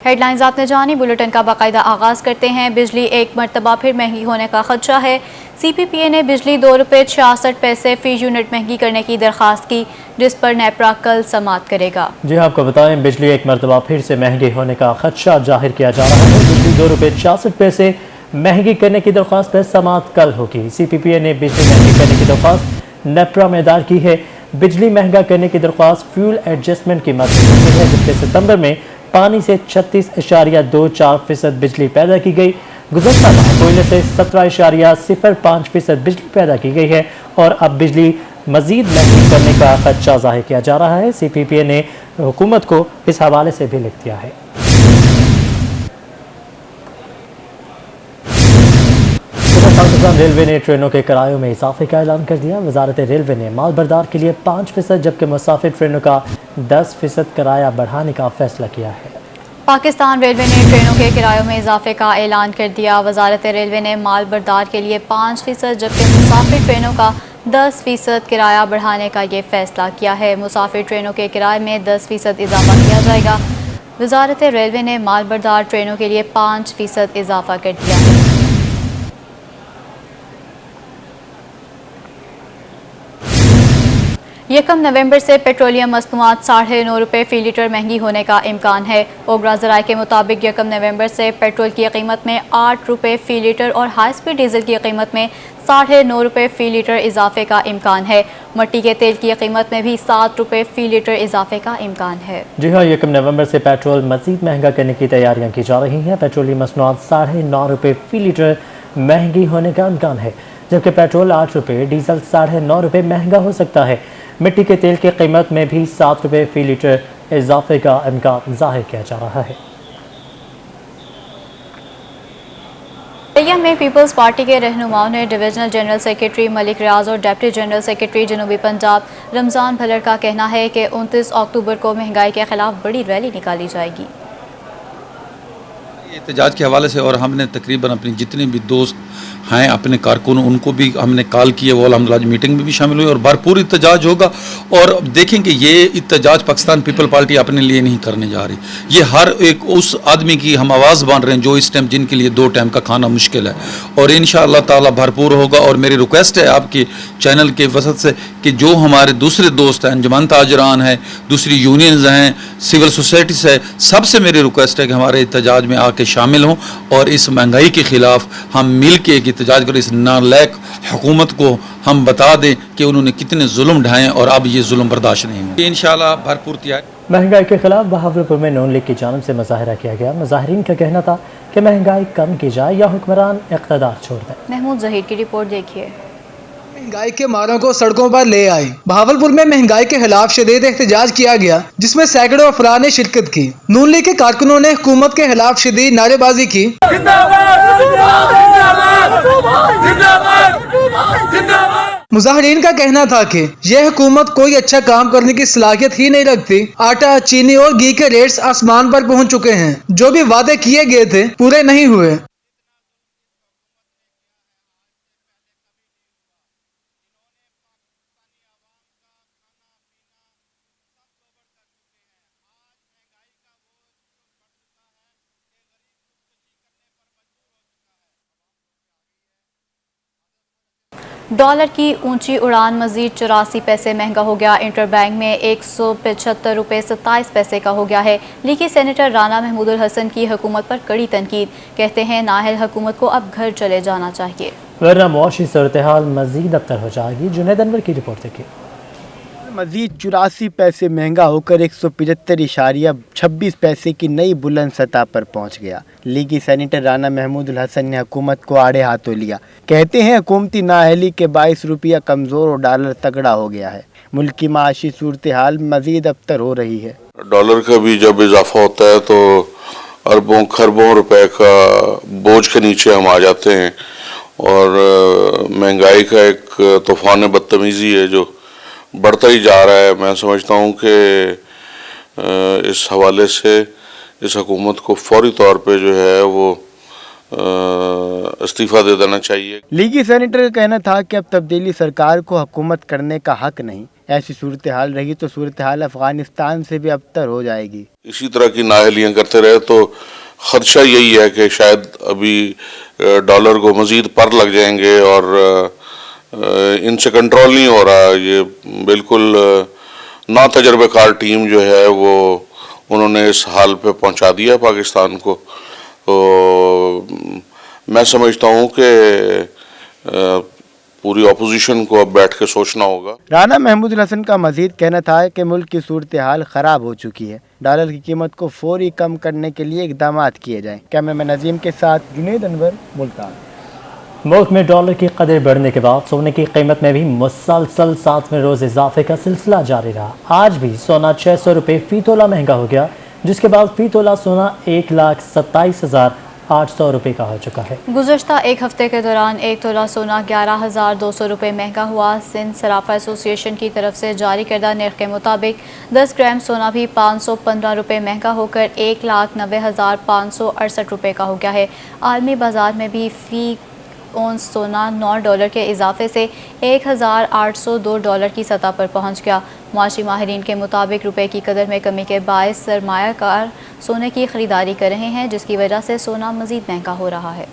Headlines आपने जानी। Bulletin का बाकायदा आगाज करते हैं। बिजली एक मरतबा फिर महंगी होने का खदशा है। CPPA ने बिजली ₹2.66 फी यूनिट महंगी करने की दरख्वास्त की, जिस पर नेपरा कल समाअत करेगा। जी आपको बताएं, बिजली एक मरतबा फिर से महंगी होने का खदशा जाहिर किया जा रहा है। बिजली ₹2.66 महंगी करने की दरख्वास्त पर समाअत कल होगी। CPPA ने बिजली महंगी करने की दरख्वास्त नेपरा में दायर की है। बिजली महंगा करने की दरख्वास्त फ्यूल एडजस्टमेंट की मद में की है, जबकि सितंबर में पानी से 36.24% बिजली पैदा की गई। गुज़श्ता माह कोयले से 17.05% बिजली पैदा की गई है और अब बिजली मज़ीद महंगी करने का खदशा ज़ाहिर किया जा रहा है। CPPA ने हुकूमत को इस हवाले से भी लिख दिया है। पाकिस्तान रेलवे ने ट्रेनों के किरायों में इजाफे का ऐलान कर दिया। वजारत रेलवे ने माल बरदार के लिए 5%, जबकि मुसाफिर ट्रेनों का 10% किराया बढ़ाने का फैसला किया है। पाकिस्तान रेलवे ने ट्रेनों के किरायों में इजाफे का ऐलान कर दिया। वजारत रेलवे ने माल बरदार के लिए 5%, जबकि मुसाफिर ट्रेनों का 10% किराया बढ़ाने का ये फैसला किया है। मुसाफिर ट्रेनों के किराए में 10% इजाफा किया जाएगा। वजारत रेलवे ने माल बरदार ट्रेनों के लिए 5% इजाफा कर दिया है। यकम नवंबर से पेट्रोलियम मसनूआत ₹9.5 फी लीटर महंगी होने का इम्कान है। ओगरा ज़राए के मुताबिक यकम नवंबर से पेट्रोल की कीमत में ₹8 फी लीटर और हाई स्पीड डीजल की कीमत में ₹9.5 फी लीटर इजाफे का इम्कान है। मट्टी के तेल की कीमत में भी ₹7 फी लीटर इजाफे का इम्कान है। जी हाँ, यकम नवंबर से पेट्रोल मजीद महंगा करने की तैयारियां की जा रही हैं। पेट्रोलियम मसनूआत ₹9.5 फी लीटर महंगी होने का इम्कान है, जबकि पेट्रोल ₹8, डीजल ₹9.5 महंगा हो सकता है। मिट्टी के तेल की कीमत में भी ₹7 फी लीटर इजाफे का इम्कान जाहिर किया जा रहा है। में पीपल्स पार्टी के रहनुमाओं ने डिविजनल जनरल सेक्रेटरी मलिक रियाज और डिप्टी जनरल सेक्रेटरी जनूबी पंजाब रमज़ान भल्लर का कहना है कि 29 अक्टूबर को महंगाई के खिलाफ बड़ी रैली निकाली जाएगी। एहतजाज के हवाले से और हमने तकरीबन अपनी जितने भी दोस्त हैं, अपने कारकुन, उनको भी हमने कॉल किए। वो अलहमदुलिल्लाह मीटिंग में भी शामिल हुए और भरपूर एहतजाज होगा। और देखें कि ये एहतजाज पाकिस्तान पीपल पार्टी अपने लिए नहीं करने जा रही, ये हर एक उस आदमी की हम आवाज़ बांध रहे हैं जो इस टाइम जिनके लिए 2 टाइम का खाना मुश्किल है। और इंशाअल्लाह ताला भरपूर होगा। और मेरी रिक्वेस्ट है आपके चैनल के वसत से कि जो हमारे दूसरे दोस्त हैं, अंजुमन ताजरान है, दूसरी यूनियंस हैं, सिविल सोसाइटीज़ है, सबसे मेरी रिक्वेस्ट है कि हमारे एहतजाज में आके शामिल हों और इस महंगाई के ख़िलाफ़ हम मिल के एक एहतजाज करें। इस नालायक हुकूमत को हम बता दें कि उन्होंने कितने जुल्म ढाए और अब ये जुल्म बर्दाश्त नहीं होंगे। इंशाअल्लाह भरपूर तैयारी। महंगाई के खिलाफ बहावलपुर में नून लीग की जानिब से मुजाहिरा किया गया। मुजाहिरीन का कहना था कि महंगाई कम की जाए या हुक्मरान इक़्तिदार छोड़ दें। महमूद ज़हीर की रिपोर्ट देखिए। महंगाई के मारों को सड़कों पर ले आए। बहावलपुर में महंगाई के खिलाफ शदीद एहतजाज किया गया, जिसमें सैकड़ों अफराद ने शिरकत की। नून लीग के कारकुनों ने हुकूमत के खिलाफ शदीद नारेबाजी की। मुजाहिरीन का कहना था कि यह हुकूमत कोई अच्छा काम करने की सलाहियत ही नहीं रखती। आटा, चीनी और घी के रेट्स आसमान पर पहुंच चुके हैं। जो भी वादे किए गए थे पूरे नहीं हुए। डॉलर की ऊंची उड़ान मजीद 84 पैसे महंगा हो गया। इंटरबैंक में ₹175.27 का हो गया है। लीगी सेनेटर राना महमूदुल हसन की हुकूमत पर कड़ी तनकीद, कहते हैं नाअहल हुकूमत को अब घर चले जाना चाहिए, वरना मुआशी सूरत-ए-हाल मजीद अबतर हो जाएगी। जुनैद अनवर की रिपोर्ट देखिए। मजीद 84 पैसे महंगा होकर 175.26 पैसे की नई बुलंद सतह पर पहुंच गया। लीगी सेनेटर राना महमूदुल हसन ने हुकूमत को आड़े हाथों लिया। कहते हैं हुकूमती नाअहली के बाइस रुपया कमज़ोर और डॉलर तगड़ा हो गया है। मुल्क की माशी सूरत हाल मजीद अबतर हो रही है। डॉलर का भी जब इजाफा होता है तो अरबों खरबों रुपए का बोझ के नीचे हम आ जाते हैं। और महंगाई का एक तूफान बदतमीज़ी है जो बढ़ता ही जा रहा है। मैं समझता हूँ कि इस हवाले से इस हुकूमत को फौरी तौर पे जो है वो इस्तीफ़ा दे देना चाहिए। लीगी सेनेटर का कहना था कि अब तब्दीली सरकार को हुकूमत करने का हक नहीं, ایسی صورتحال رہی تو صورتحال افغانستان سے بھی ابتر ہو جائے گی۔ اسی طرح کی نااہلیاں کرتے رہے تو خدشہ یہی ہے کہ شاید ابھی ڈالر کو مزید پر لگ جائیں گے اور ان سے کنٹرول نہیں ہو رہا۔ یہ بالکل ناتجربہ کار ٹیم جو ہے وہ انہوں نے اس حال پہ پہنچا دیا پاکستان کو۔ تو میں سمجھتا ہوں کہ پوری اپوزیشن کو اب بیٹھ کے سوچنا ہوگا۔ رانا محمود الحسن کا مزید کہنا تھا کہ ملک کی صورتحال خراب ہو چکی ہے، ڈالر کی قیمت کو فوری کم کرنے کے لیے اقدامات کیے جائیں۔ کیمرہ مین نظیم کے ساتھ جنید انور، ملتان۔ ملک میں ڈالر کی قدر بڑھنے کے بعد سونے کی قیمت میں بھی مسلسل 7ویں روز اضافے کا سلسلہ جاری رہا۔ آج بھی سونا 600 روپے فی تولہ مہنگا ہو گیا، جس کے بعد فی تولہ سونا 1,27,800 روپے کا ہو چکا ہے۔ گزشتہ ایک ہفتے کے دوران ایک تولہ سونا 11,200 روپے مہنگا ہوا۔ سندھ صرافہ ایسوسی ایشن کی طرف سے جاری کردہ نرخ کے مطابق 10 گرام سونا بھی 515 روپے مہنگا ہو کر 1,90,568 روپے کا ہو گیا ہے۔ عالمی بازار میں بھی فی اونس سونا $9 کے اضافے سے 1,802 ڈالر کی سطح پر پہنچ گیا۔ معاشی ماہرین کے مطابق روپے کی قدر میں کمی کے باعث سرمایہ کار سونے کی خریداری کر رہے ہیں، جس کی وجہ سے سونا مزید مہنگا ہو رہا ہے۔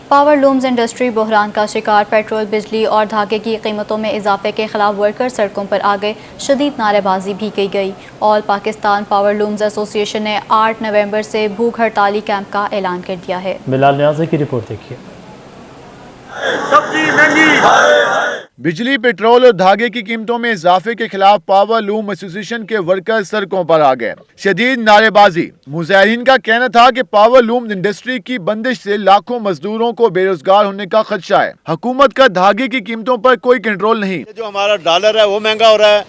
پاور لومز انڈسٹری بحران کا شکار، پیٹرول، بجلی اور دھاگے کی قیمتوں میں اضافے کے خلاف ورکر سڑکوں پر آ گئے، شدید نعرے بازی بھی کی گئی۔ آل پاکستان پاور لومز ایسوسی ایشن نے 8 نومبر سے بھوک ہڑتالی کیمپ کا اعلان کر دیا ہے۔ بلال نیازی کی رپورٹ دیکھیے۔ سبزی مہنگی، بجلی، پیٹرول اور دھاگے کی قیمتوں میں اضافے کے خلاف پاور لوم ایسوسی ایشن کے ورکر سڑکوں پر آ گئے، شدید نعرے بازی۔ مظاہرین کا کہنا تھا کہ پاور لوم انڈسٹری کی بندش سے لاکھوں مزدوروں کو بے روزگار ہونے کا خدشہ ہے۔ حکومت کا دھاگے کی قیمتوں پر کوئی کنٹرول نہیں۔ جو ہمارا ڈالر ہے وہ مہنگا ہو رہا ہے،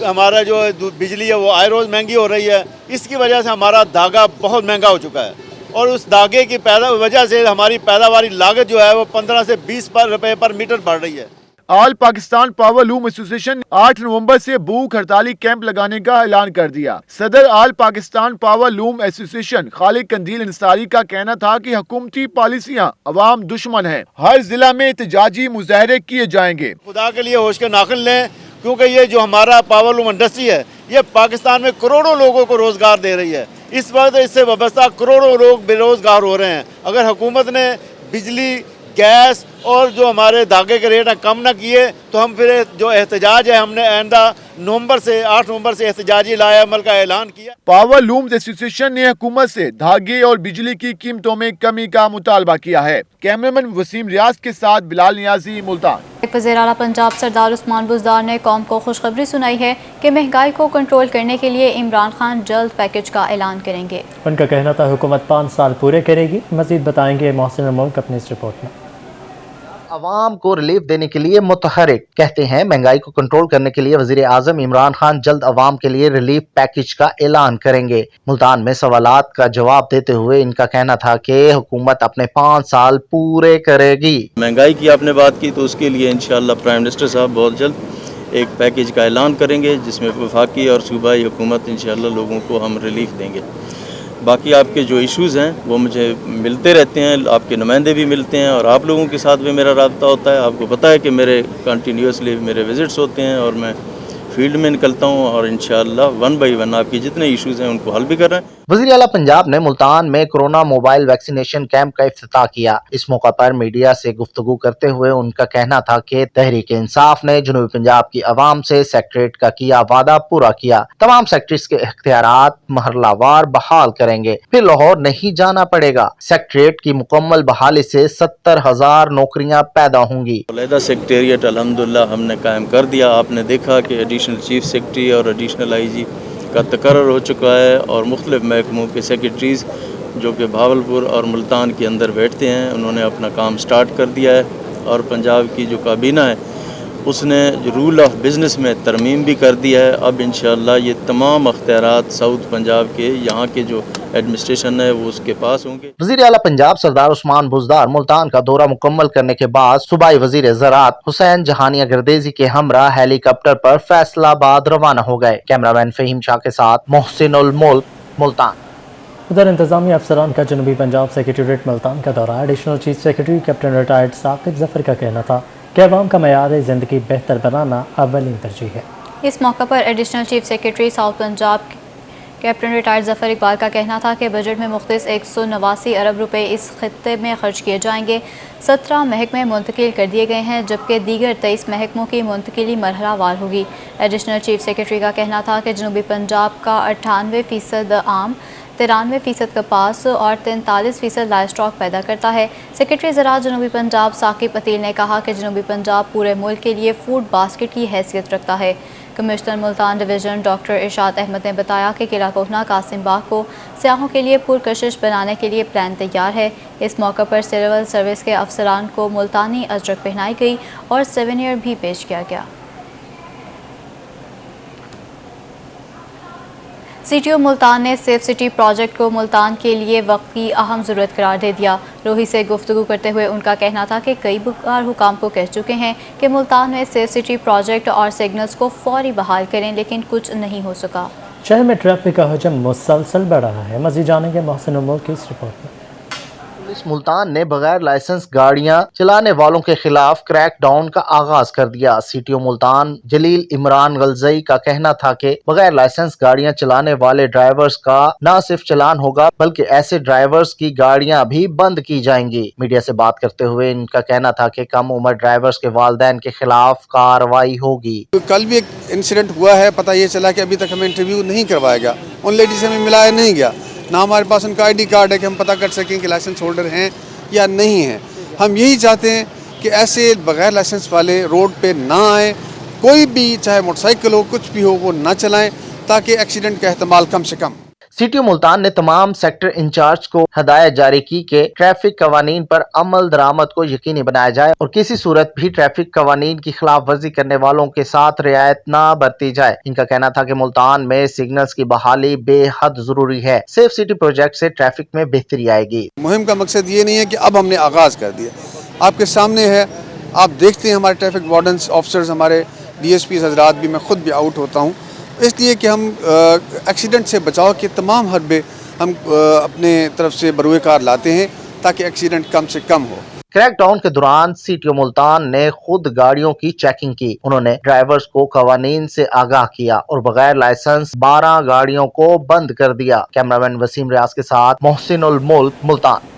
ہمارا جو بجلی ہے وہ آئے روز مہنگی ہو رہی ہے، اس کی وجہ سے ہمارا دھاگا بہت مہنگا ہو چکا ہے، اور اس دھاگے کی وجہ سے ہماری پیداواری لاگت جو ہے وہ 15 سے 20 روپے پر میٹر بڑھ رہی ہے۔ آل پاکستان پاور لوم ایسوسی ایشن نے 8 نومبر سے بھوک ہڑتالی کیمپ لگانے کا اعلان کر دیا۔ صدر آل پاکستان پاور لوم ایسوسی ایشن خالد قندیل انصاری کا کہنا تھا کہ حکومتی پالیسیاں عوام دشمن ہیں، ہر ضلع میں احتجاجی مظاہرے کیے جائیں گے۔ خدا کے لیے ہوش کے ناخن لیں، کیونکہ یہ جو ہمارا پاور لوم انڈسٹری ہے یہ پاکستان میں کروڑوں لوگوں کو روزگار دے رہی ہے، اس وقت اس سے وابستہ کروڑوں لوگ بے روزگار ہو رہے ہیں۔ اگر حکومت نے بجلی، گیس اور جو ہمارے دھاگے کے ریٹ ہیں کم نہ کیے تو ہم پھر جو احتجاج ہے، ہم نے آئندہ 8 نومبر سے احتجاجی لائحہ عمل کا اعلان کیا۔ پاور لومز ایسوسی ایشن نے حکومت سے دھاگے اور بجلی کی قیمتوں میں کمی کا مطالبہ کیا ہے۔ کیمرامین وسیم ریاض کے ساتھ بلال نیازی، ملتان۔ وزیر اعلیٰ پنجاب سردار عثمان بزدار نے قوم کو خوشخبری سنائی ہے کہ مہنگائی کو کنٹرول کرنے کے لیے عمران خان جلد پیکج کا اعلان کریں گے۔ ان کا کہنا تھا حکومت 5 سال پورے کرے گی۔ مزید بتائیں گے محسن الملک اپنی اس رپورٹ میں۔ عوام کو ریلیف دینے کے لیے متحرک کہتے ہیں مہنگائی کو کنٹرول کرنے کے لیے وزیر اعظم عمران خان جلد عوام کے لیے ریلیف پیکج کا اعلان کریں گے۔ ملتان میں سوالات کا جواب دیتے ہوئے ان کا کہنا تھا کہ حکومت اپنے 5 سال پورے کرے گی۔ مہنگائی کی آپ نے بات کی تو اس کے لیے انشاءاللہ پرائم منسٹر صاحب بہت جلد ایک پیکج کا اعلان کریں گے، جس میں وفاقی اور صوبائی حکومت انشاءاللہ لوگوں کو ہم ریلیف دیں گے۔ باقی آپ کے جو ایشوز ہیں وہ مجھے ملتے رہتے ہیں، آپ کے نمائندے بھی ملتے ہیں اور آپ لوگوں کے ساتھ بھی میرا رابطہ ہوتا ہے۔ آپ کو پتہ ہے کہ میرے کنٹینیوسلی میرے وزٹس ہوتے ہیں اور میں فیلڈ میں نکلتا ہوں اور انشاءاللہ 1 بائی 1 آپ کی جتنے ایشوز ہیں ان کو حل بھی کر رہے ہیں۔ وزیر اعلیٰ پنجاب نے ملتان میں کورونا موبائل ویکسینیشن کیمپ کا افتتاح کیا۔ اس موقع پر میڈیا سے گفتگو کرتے ہوئے ان کا کہنا تھا کہ تحریک انصاف نے جنوبی پنجاب کی عوام سے سیکٹریٹ کا کیا وعدہ پورا کیا۔ تمام سیکٹریٹس کے اختیارات مرحلہ وار بحال کریں گے، پھر لاہور نہیں جانا پڑے گا۔ سیکٹریٹ کی مکمل بحالی سے 70,000 نوکریاں پیدا ہوں گی۔ علیحدہ سیکٹریٹ الحمدللہ ہم نے قائم کر دیا۔ آپ نے دیکھا کہ ایڈیشنل چیف سیکرٹری اور ایڈیشنل آئی جی کا تقرر ہو چکا ہے اور مختلف محکموں کے سیکرٹریز جو کہ بھاولپور اور ملتان کے اندر بیٹھتے ہیں انہوں نے اپنا کام سٹارٹ کر دیا ہے، اور پنجاب کی جو کابینہ ہے اس نے رول آف بزنس میں ترمیم بھی کر دیا ہے۔ اب انشاءاللہ یہ تمام اختیارات ساؤتھ پنجاب کے یہاں کے جو ایڈمنسٹریشن ہے وہ اس کے پاس ہوں گے۔ وزیر اعلیٰ پنجاب سردار عثمان بزدار ملتان کا دورہ مکمل کرنے کے بعد صوبائی وزیر زراعت حسین جہانیہ گردیزی کے ہمراہ ہیلی کاپٹر پر فیصل آباد روانہ ہو گئے۔ کیمرہ مین فہیم شاہ کے ساتھ محسن الملک، ملتان۔ उधर इंतजामी अफसरान का जनूबी पंजाब सेक्रेटेरिएट मुल्तान का दौरा। Additional chief secretary captain retired Saqib Zafar का कहना था कि अवाम का मयार ज़िंदगी बेहतर बनाना अव्वलीन तरजीह है। इस मौके पर additional chief secretary south Punjab captain retired Zafar Iqbal का कहना था कि बजट में मुख्तस 189 अरब रुपए इस खत्ते में खर्च किए जाएंगे। 17 महकमे मुंतकिल कर दिए गए हैं, जबकि दीगर 23 महकमों की मुंतकिली मरहलावार होगी। एडिशनल चीफ सेक्रेटरी का कहना था कि जनूबी पंजाब का 98% आम, 93% कपास और 43% लाइव स्टॉक पैदा करता है। सेक्रेटरी ज़राअत जनूबी पंजाब साकिब अतील ने कहा कि जनूबी पंजाब पूरे मुल्क के लिए फूड बास्केट की हैसियत रखता है। कमिश्नर मुल्तान डिवीज़न डॉक्टर इरशाद अहमद ने बताया कि किला कोहना कासिम बाग को सियाहों के लिए पुरकशिश बनाने के लिए प्लान तैयार है। इस मौके पर सिविल सर्विस के अफसरान को मुल्तानी अजरक पहनाई गई और सेवेनियर भी पेश किया गया। सीटीओ मुल्तान ने सेफ सिटी प्रोजेक्ट को मुल्तान के लिए वक्त की अहम ज़रूरत करार दे दिया। रोही से गुफ्तगू करते हुए उनका कहना था कि कई बार हुकाम को कह चुके हैं कि मुल्तान में सेफ सिटी प्रोजेक्ट और सिग्नल्स को फौरी बहाल करें, लेकिन कुछ नहीं हो सका। शहर में ट्रैफिक का हजम मुसलसल बढ़ रहा है। मज़ीद जानेंगे मोहसिन उमर की इस रिपोर्ट में। पुलिस मुल्तान ने बगैर लाइसेंस गाड़ियां चलाने वालों के खिलाफ क्रैक डाउन का आगाज कर दिया। सीटीओ मुल्तान जलील इमरान गलजई का कहना था कि बगैर लाइसेंस गाड़ियां चलाने वाले ड्राइवर्स का न सिर्फ चालान होगा बल्कि ऐसे ड्राइवर्स की गाड़ियां भी बंद की जाएंगी। मीडिया से बात करते हुए इनका कहना था कि कम उम्र ड्राइवर्स के वालिदैन के खिलाफ कार्रवाई होगी। कल भी एक इंसिडेंट हुआ है, पता ये चला कि अभी तक हमें इंटरव्यू नहीं करवाया गया, उन लेडीज से हमें मिलाया नहीं गया, ना हमारे पास उनका आईडी कार्ड है कि हम पता कर सकें कि लाइसेंस होल्डर हैं या नहीं हैं। हम यही चाहते हैं कि ऐसे बगैर लाइसेंस वाले रोड पे ना आए, कोई भी चाहे मोटरसाइकिल हो कुछ भी हो वो ना चलाएं, ताकि एक्सीडेंट का एहतमाल कम से कम। सीटीओ मुल्तान ने तमाम सेक्टर इंचार्ज को हदायत जारी की कि ट्रैफिक कवानीन पर अमल दरामद को यकीनी बनाया जाए और किसी सूरत भी ट्रैफिक कवानीन की खिलाफ वर्जी करने वालों के साथ रियायत न बरती जाए। इनका कहना था कि मुल्तान में सिग्नल्स की बहाली बेहद जरूरी है। सेफ सिटी प्रोजेक्ट से ट्रैफिक में बेहतरी आएगी। मुहिम का मकसद ये नहीं है कि अब हमने आगाज कर दिया, आपके सामने है, आप देखते हैं हमारे ट्रैफिक वार्डन्स ऑफिसर्स, हमारे DSP हजरात भी, मैं खुद भी आउट होता हूँ, इसलिए कि हम एक्सीडेंट से बचाव के तमाम हरबे हम अपने तरफ से बरूए कार लाते हैं ताकि एक्सीडेंट कम से कम हो। क्रैकडाउन के दौरान सीटीओ मुल्तान ने खुद गाड़ियों की चेकिंग की। उन्होंने ड्राइवर्स को कवानीन से आगाह किया और बगैर लाइसेंस 12 गाड़ियों को बंद कर दिया। कैमरामैन वसीम रियाज के साथ मोहसिन उल मुल्क, मुल्तान।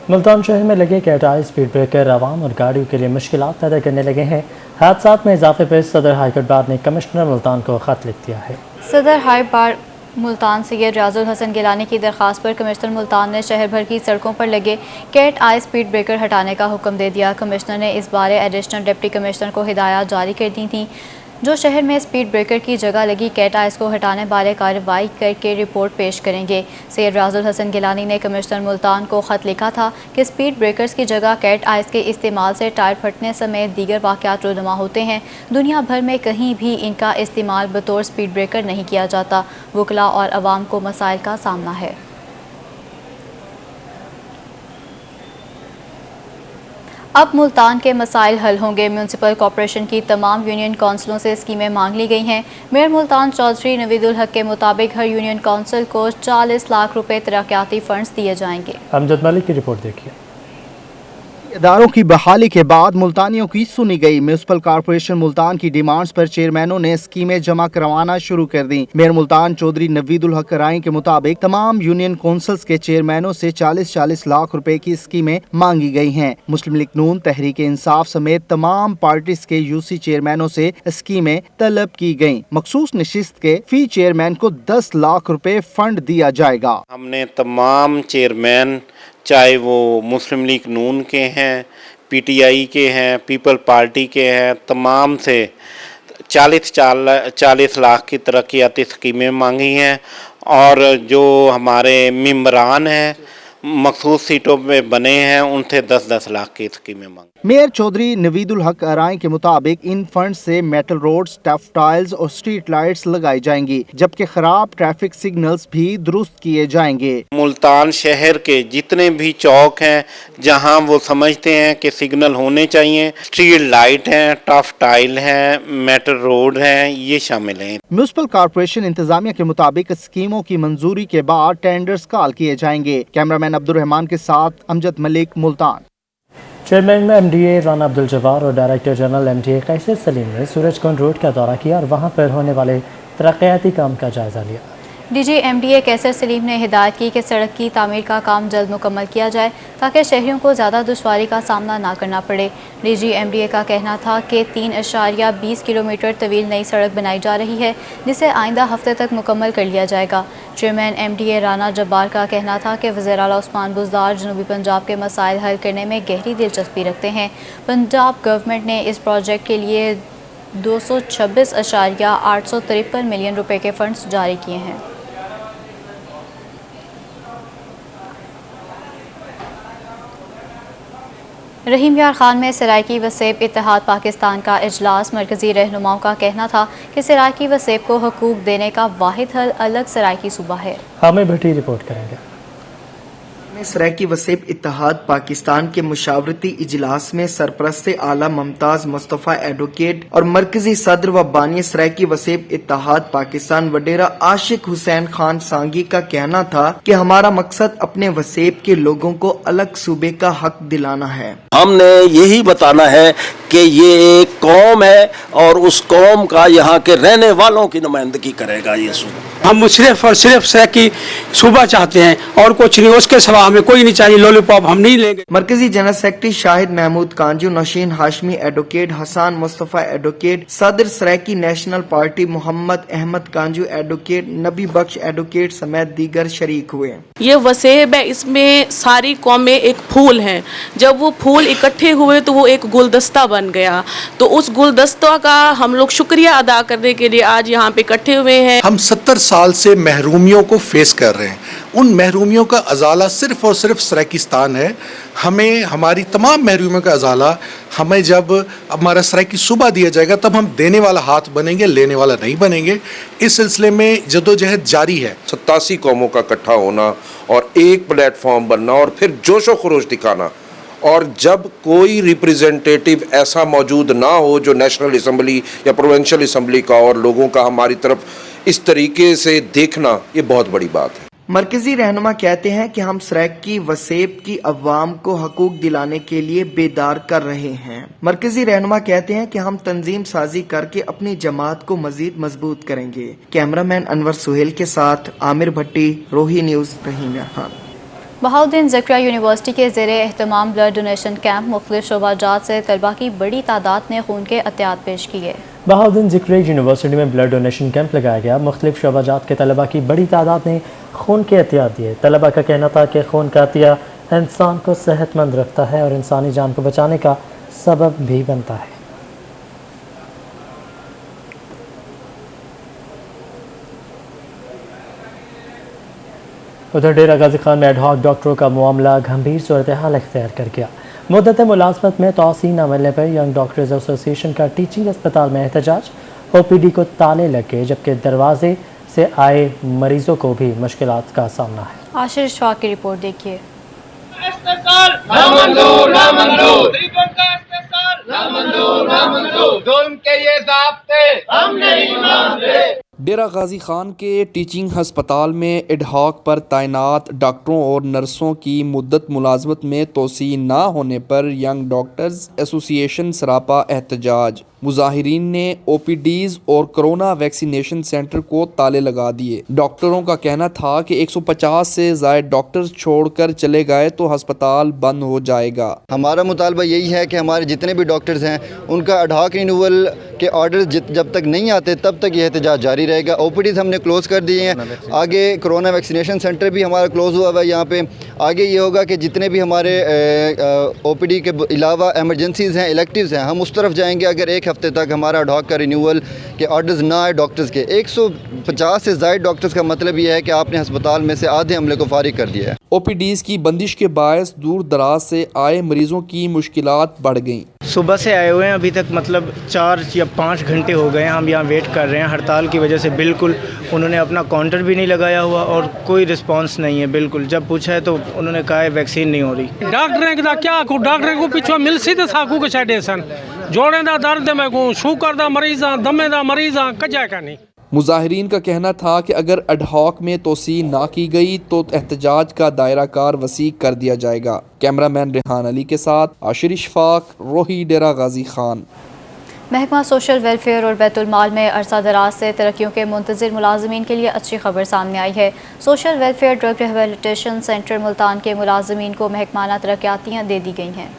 मुल्तान शहर में लगे कैटाई स्पीड ब्रेकर आवाम और गाड़ियों के लिए मुश्किलात पैदा करने लगे हैं। हादसात में इजाफे पर सदर हाईकोर्ट बार ने कमिश्नर मुल्तान को खत लिख दिया है। सदर हाई बार मुल्तान सैयद रियाजुल हसन गिलानी की दरख्वास्त पर कमिश्नर मुल्तान ने शहर भर की सड़कों पर लगे कैट आई स्पीड ब्रेकर हटाने का हुक्म दे दिया। कमिश्नर ने इस बारे एडिशनल डिप्टी कमिश्नर को हिदायत जारी कर दी थी, जो शहर में स्पीड ब्रेकर की जगह लगी कैट आइस को हटाने बारे कार्रवाई करके रिपोर्ट पेश करेंगे। सैयद रियाजुल हसन गिलानी ने कमिश्नर मुल्तान को ख़त लिखा था कि स्पीड ब्रेकर्स की जगह कैट आइस के इस्तेमाल से टायर फटने समेत दीगर वाक़यात रोनुमा होते हैं। दुनिया भर में कहीं भी इनका इस्तेमाल बतौर स्पीड ब्रेकर नहीं किया जाता। वकला और अवाम को मसाइल का सामना है। अब मुल्तान के मसाइल हल होंगे। म्यूनसिपल कॉरपोरेशन की तमाम यूनियन काउंसिलों से स्कीमें मांग ली गई हैं। मेयर मुल्तान चौधरी नवीदुल हक के मुताबिक हर यूनियन काउंसिल को 40 लाख रुपए तरक्याती फंड्स दिए जाएंगे। अमजद मलिक की रिपोर्ट देखिए। इदारों की बहाली के बाद मुल्तानियों की सुनी गई। म्यूनसिपल कॉरपोरेशन मुल्तान की डिमांड्स पर चेयरमैनों ने स्कीमें जमा करवाना शुरू कर दी। मेयर मुल्तान चौधरी नवीदुल हक राय के मुताबिक तमाम यूनियन काउंसिल्स के चेयरमैनों से 40-40 लाख रुपए की स्कीमें मांगी गई हैं। मुस्लिम लीग नून, तहरीक इंसाफ समेत तमाम पार्टीज के यूसी चेयरमैनों से स्कीमें तलब की गयी। मखसूस नशिस्त के फी चेयरमैन को 10 लाख रुपए फंड दिया जाएगा। हमने तमाम चेयरमैन, चाहे वो मुस्लिम लीग नून के हैं, PTI के हैं, पीपल पार्टी के हैं, तमाम से 40 लाख की तरक्याती स्कीमें मांगी हैं। और जो हमारे मेंबरान हैं मखसूस सीटों पे बने हैं उनसे 10-10 लाख की स्कीमें मांगी। मेयर चौधरी नवीदुल हक आराई के मुताबिक इन फंड से मेटल रोड्स, टफ टाइल्स और स्ट्रीट लाइट्स लगाई जाएंगी, जबकि खराब ट्रैफिक सिग्नल्स भी दुरुस्त किए जाएंगे। मुल्तान शहर के जितने भी चौक हैं जहां वो समझते हैं कि सिग्नल होने चाहिए, स्ट्रीट लाइट हैं, टफ टाइल हैं, मेटल रोड हैं, ये शामिल हैं। म्यूनिसिपल कॉर्पोरेशन इंतजामिया के मुताबिक स्कीमों की मंजूरी के बाद टेंडर्स कॉल किए जाएंगे। कैमरामैन अब्दुल रहमान के साथ अमजद मलिक, मुल्तान। चेयरमैन MDA राना अब्दुल जब्बार और डायरेक्टर जनरल MDA कैसर सलीम ने सूरजकुंड रोड का दौरा किया और वहां पर होने वाले तरक्याती काम का जायजा लिया। DG MDA कैसर सलीम ने हिदायत की कि सड़क की तामीर का काम जल्द मुकम्मल किया जाए ताकि शहरियों को ज़्यादा दुश्वारी का सामना ना करना पड़े। DG MDA का कहना था कि 3.20 किलोमीटर तवील नई सड़क बनाई जा रही है, जिसे आइंदा हफ्ते तक मुकम्मल कर लिया जाएगा। चेयरमैन MDA राना जब्बार का कहना था कि वज़ीर आला उस्मान बुज़दार जनूबी पंजाब के मसाइल हल करने में गहरी दिलचस्पी रखते हैं। पंजाब गवर्नमेंट ने इस प्रोजेक्ट के लिए 226.853 मिलियन रुपए के फंड्स जारी किए हैं। रहीम यार खान में सराइकी व सेब इत्तेहाद पाकिस्तान का इजलास। मरकज़ी रहनुमाओं का कहना था कि सराइकी व सेब को हकूक़ देने का वाहिद हल अलग सराइकी सूबा है। हामिद भट्टी रिपोर्ट करेंगे। सराइकी वसेब इत्तेहाद पाकिस्तान के मुशावरती इजलास में सरपरस्त आला मुमताज मुस्तफ़ा एडवोकेट और मरकजी सदर व बानी सराइकी वसेब इत्तेहाद पाकिस्तान वडेरा आशिक हुसैन खान सांगी का कहना था कि हमारा मकसद अपने वसेब के लोगों को अलग सूबे का हक दिलाना है। हमने यही बताना है कि ये एक कौम है और उस कौम का यहाँ के रहने वालों की नुमाइंदगी करेगा ये सूबा। हम सिर्फ और सिर्फ सराइकी सूबा चाहते हैं और कुछ नहीं, उसके सिवा हमें कोई नहीं चाहिए, लॉलीपॉप हम नहीं लेंगे। मरकजी general secretary Shahid Mahmood कांजू, Nausheen Hashmi advocate, Hasan Mustafa advocate, सदर Saraiki national party Mohammad Ahmad कांजू advocate, नबी बख्श एडवोकेट समेत दीगर शरीक हुए। ये वसेब है, इसमें सारी कौमें एक फूल हैं। जब वो फूल इकट्ठे हुए तो वो एक गुलदस्ता बन गया, तो उस गुलदस्ता का हम लोग शुक्रिया अदा करने के लिए आज यहाँ पे इकट्ठे हुए हैं। हम 70 साल से महरूमियों को फेस कर रहे हैं। उन महरूमियों का अजाला सिर्फ और सिर्फ सराइकिस्तान है। हमें हमारी तमाम महरूमियों का अजाला हमें जब हमारा सराइकी सूबा दिया जाएगा तब हम देने वाला हाथ बनेंगे, लेने वाला नहीं बनेंगे। इस सिलसिले में जदोजहद जारी है। 87 कौमों का इकट्ठा होना और एक प्लेटफॉर्म बनना और फिर जोशो खरोश दिखाना, और जब कोई रिप्रेजेंटेटिव ऐसा मौजूद ना हो जो नेशनल असम्बली या प्रोविंशियल असम्बली का और लोगों का हमारी तरफ इस तरीके से देखना, ये बहुत बड़ी बात है। मरकजी रहनुमा कहते हैं कि हम सराइकी वसेब की अवाम को हकूक दिलाने के लिए बेदार कर रहे हैं। मरकजी रहनुमा कहते हैं कि हम तंजीम साजी करके अपनी जमात को मजीद मजबूत करेंगे। कैमरामैन अनवर सुहेल के साथ आमिर भट्टी, रोही न्यूज़, रहीम यार खान। बहाउद्दीन ज़िक्रिया यूनिवर्सिटी के ज़ेरे एहतमाम ब्लड डोनेशन कैंप मुख्तलिफ शोबाजात से तलबा की बड़ी तादाद ने खून के अतियात पेश किए। बहाउद्दीन ज़िक्रिया यूनिवर्सिटी में ब्लड डोनेशन कैंप लगाया गया। मुख्तलिफ शोबाजात के तलबा की बड़ी तादाद ने खून के अतियात दिए। तलबा का कहना था कि खून का अतिया इंसान को सेहतमंद रखता है और इंसानी जान को बचाने का सबब भी बनता है। उधर डेरा गाजी खान में एडहॉक डॉक्टरों का मामला गंभीर सूरत हाल इख्तियार कर गया। मुद्दत मुलाजमत में तौसीन न मिलने पर यंग डॉक्टर्स एसोसिएशन का टीचिंग अस्पताल में एहतजाज। OPD को ताले लगे जबकि दरवाजे से आए मरीजों को भी मुश्किलात का सामना है। आशिर इशफाक की रिपोर्ट देखिए। डेरा गाजी खान के टीचिंग हस्पताल में एडहॉक पर तैनात डॉक्टरों और नर्सों की मुद्दत मुलाजमत में तोसी ना होने पर यंग डॉक्टर्स एसोसिएशन सरापा एहतजाज। मुजाहिरीन ने OPDs और कोरोना वैक्सीनेशन सेंटर को ताले लगा दिए। डॉक्टरों का कहना था कि 150 से ज़ायद डॉक्टर्स छोड़कर चले गए तो अस्पताल बंद हो जाएगा। हमारा मुतालबा यही है कि हमारे जितने भी डॉक्टर्स हैं उनका एडहॉक रिन्यूअल के ऑर्डर जब तक नहीं आते तब तक ये एहतजाज जारी रहेगा। OPDs हमने क्लोज़ कर दिए हैं। आगे कोरोना वैक्सीनेशन सेंटर भी हमारा क्लोज़ हुआ है। यहाँ पे आगे ये होगा कि जितने भी हमारे OPD के अलावा एमरजेंसीज़ हैं, इलेक्टिव्स हैं, हम उस तरफ जाएंगे अगर एक हफ्ते तक हमारा एडहॉक का रिन्यूअल के ऑर्डर्स ना आए डॉक्टर्स के। 150 से ज़ायद डॉक्टर्स का मतलब ये है कि आपने अस्पताल में से आधे अमले को फारिग कर दिया है। OPDs की बंदिश के बायस दूर दराज से आए मरीजों की मुश्किलात बढ़ गईं। सुबह से आए हुए हैं, अभी तक मतलब 4 या 5 घंटे हो गए हैं हम यहाँ वेट कर रहे हैं। हड़ताल की वजह से बिल्कुल उन्होंने अपना काउंटर भी नहीं लगाया हुआ और कोई रिस्पांस नहीं है। बिल्कुल जब पूछा है तो उन्होंने कहा है वैक्सीन नहीं हो रही। डॉक्टर का क्या आखू, डॉक्टर को पिछो मिल सी तो साकू के छे सन जोड़े दा दर्द में को शुगर दा मरीज़ा दमे दा मरीज़ा कजा का नहीं। मुजाहिरीन का कहना था कि अगर एडहॉक में तोसी ना की गई तो एहतजाज का दायरा कार वसी कर दिया जाएगा। कैमरामैन रेहान अली के साथ आशिर इशफाक, रोही, डेरा गाजी खान। महकमा सोशल वेलफेयर और बैतुल माल में अरसा दराज से तरक्कियों के मुंतज़िर मुलाजमीन के लिए अच्छी खबर सामने आई है। Social welfare drug rehabilitation centre Multan के मुलाजमीन को महकमाना तरक्यातियाँ दे दी गई हैं।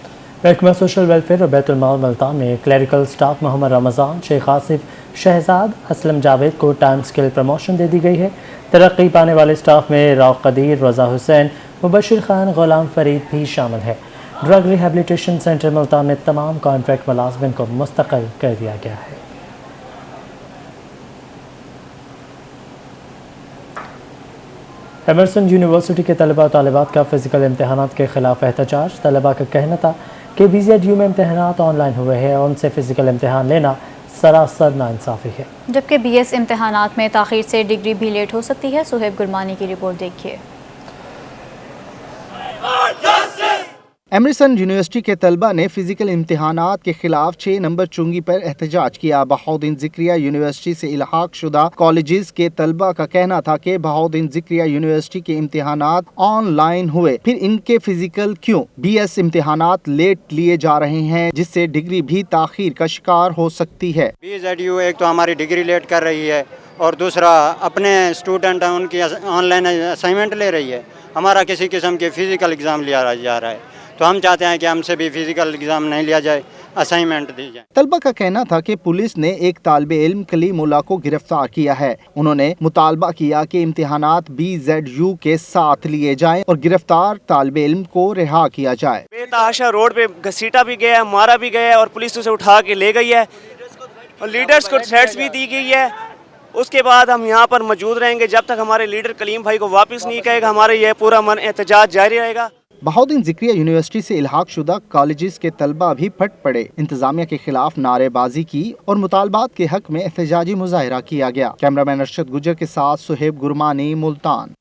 महकमा सोशल वेलफेयर और बैतुल माल मुल्तान में क्लरिकल स्टाफ मोहम्मद रमज़ान, शेख आसिफ, शहजाद, असलम जावेद को टाइम स्केल प्रमोशन दे दी गई है। तरक्की पाने वाले स्टाफ में राव कदीर, रज़ा हुसैन, मुबशिर खान, गुलाम फरीद भी शामिल है। ड्रग रिहेबिलिटेशन सेंटर मुल्तान में तमाम कॉन्ट्रैक्ट मुलाजमिन को मुस्तक़ल कर दिया गया है। एमरसन यूनिवर्सिटी के तलबा तालिबात का फ़िज़िकल इम्तहानात के ख़िलाफ़ एहतजाज। तलबा का कहना था कि BZU में इम्तहानात ऑनलाइन हुए हैं और उनसे फ़िज़िकल इम्तहान लेना सरासर नाइंसाफ़ी है। जबकि BS इम्तहानात में ताख़ीर से डिग्री भी लेट हो सकती है। सुहेब गुरमानी की रिपोर्ट देखिए। एमरसन यूनिवर्सिटी के तलबा ने फ़िज़िकल इम्तहानात के खिलाफ 6 नंबर चुंगी पर एहतजाज किया। बहाउद्दीन ज़िक्रिया यूनिवर्सिटी से इल्हाक शुदा कॉलेजेस के तलबा का कहना था कि बहाउद्दीन ज़िक्रिया यूनिवर्सिटी के इम्तहानात ऑनलाइन हुए, फिर इनके फ़िज़िकल क्यों BS इम्तहानात लेट लिए जा रहे हैं, जिससे डिग्री भी ताख़ीर का शिकार हो सकती है। BZU एक तो हमारी डिग्री लेट कर रही है और दूसरा अपने स्टूडेंट हैं उनकी ऑनलाइन असाइनमेंट ले रही है। हमारा किसी किस्म के फ़िज़िकल एग्ज़ाम लिया जा रहा है, तो हम चाहते हैं कि हमसे भी फिजिकल एग्जाम नहीं लिया जाए, असाइनमेंट दी जाए। तलबा का कहना था कि पुलिस ने एक तालिबे इल्म कलीमुल्लाह को गिरफ्तार किया है। उन्होंने मुतालबा किया कि इम्तिहानात BZU के साथ लिए जाएं और गिरफ्तार तालिबे इल्म को रिहा किया जाए। बेतहाशा रोड पे घसीटा भी गया, मारा भी गया और पुलिस उसे उठा के ले गई है और लीडर्स को थ्रेट्स भी दी गई है। उसके बाद हम यहाँ पर मौजूद रहेंगे जब तक हमारे लीडर कलीम भाई को वापस नहीं कहेगा। हमारे ये पूरा मन एहतजाज जारी रहेगा। बहाउद्दीन ज़िक्रिया यूनिवर्सिटी से इल्हाक शुदा कॉलेजेस के तलबा भी फट पड़े। इंतजामिया के खिलाफ नारेबाजी की और मुतालबात के हक में एहतजाजी मुजाहिरा किया गया। कैमरामैन अरशद गुजर के साथ सुहेब गुरमानी, मुल्तान।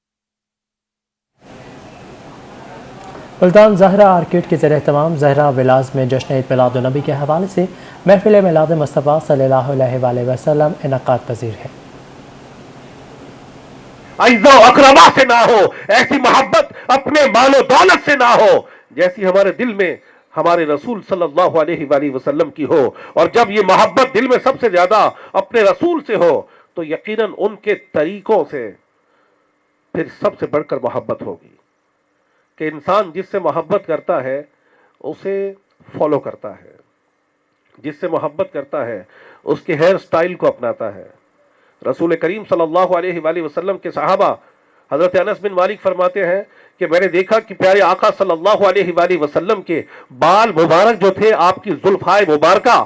मुल्तान ज़हरा आर्किड के ज़रिए तमाम ज़हरा विलास में जश्न ईद मिलादुन्नबी के हवाले से महफिल मिलाद मुस्तफ़ा सल्लल्लाहु अलैहि वसल्लम इनक़ाद पज़ीर है। अइज़्ज़ो अक़रबा से ना हो, ऐसी मोहब्बत अपने मालो दौलत से ना हो जैसी हमारे दिल में हमारे रसूल सल्लल्लाहु अलैहि वसल्लम की हो। और जब ये मोहब्बत दिल में सबसे ज्यादा अपने रसूल से हो तो यकीनन उनके तरीकों से फिर सबसे बढ़कर मोहब्बत होगी कि इंसान जिससे मोहब्बत करता है उसे फॉलो करता है, जिससे मोहब्बत करता है उसके हेयर स्टाइल को अपनाता है। रसूल करीम सल्लल्लाहु अलैहि वसल्लम के सहाबा हज़रत अनस बिन मालिक फरमाते हैं कि मैंने देखा कि प्यारे आका सल्लल्लाहु अलैहि वसल्लम के बाल मुबारक जो थे, आपकी जुल्फ़ाए मुबारका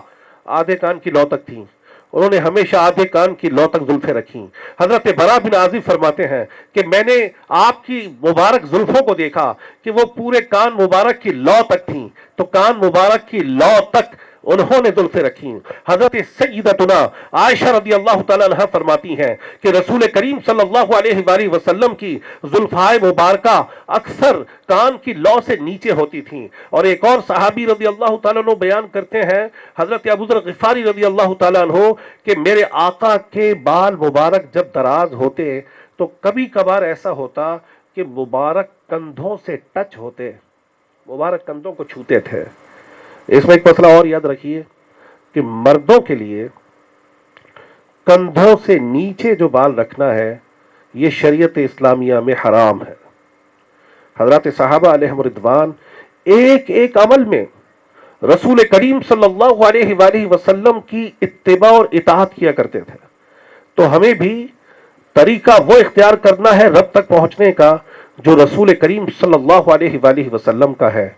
आधे कान की लौ तक थी। उन्होंने हमेशा आधे कान की लौ तक जुल्फें रखी। हज़रत बरा बिन आज़िब फरमाते हैं कि मैंने आपकी मुबारक जुल्फों को देखा कि वो पूरे कान मुबारक की लौ तक थी, तो कान मुबारक की लौ तक उन्होंने जुल्फें रखी। हजरत सय्यदतुना आयशा रज़ियल्लाहु तआला अन्हा फरमाती हैं कि रसूल करीम सल्लल्लाहु अलैहि वसल्लम की जुल्फ़ाए मुबारका अक्सर कान की लौ से नीचे होती थी। और एक और सहाबी रज़ियल्लाहु तआला अन्हु बयान करते हैं, हजरत अबू ज़र ग़िफ़ारी रज़ियल्लाहु तआला अन्हु, कि मेरे आका के बाल मुबारक जब दराज होते तो कभी कभार ऐसा होता कि मुबारक कंधों से टच होते, मुबारक कंधों को छूते थे। इसमें एक मसला और याद रखिए कि मर्दों के लिए कंधों से नीचे जो बाल रखना है ये शरीयत इस्लामिया में हराम है। हजरत सहाबा अलैहिम रिदवान एक एक अमल में रसूल करीम सल्लल्लाहु अलैहि वसल्लम की इत्तिबा और इताअत किया करते थे। तो हमें भी तरीका वो इख्तियार करना है रब तक पहुंचने का जो रसूल करीम सल्लल्लाहु अलैहि वसल्लम का है।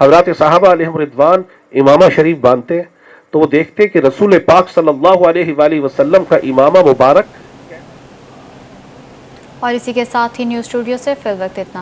हज़रात सहाबा अलैहिम रिदवान इमामा शरीफ बांधते तो वो देखते कि रसूल पाक सल्लल्लाहु अलैहि वसल्लम का इमामा मुबारक। और इसी के साथ ही न्यूज़ स्टूडियो से फिल वक्त इतना।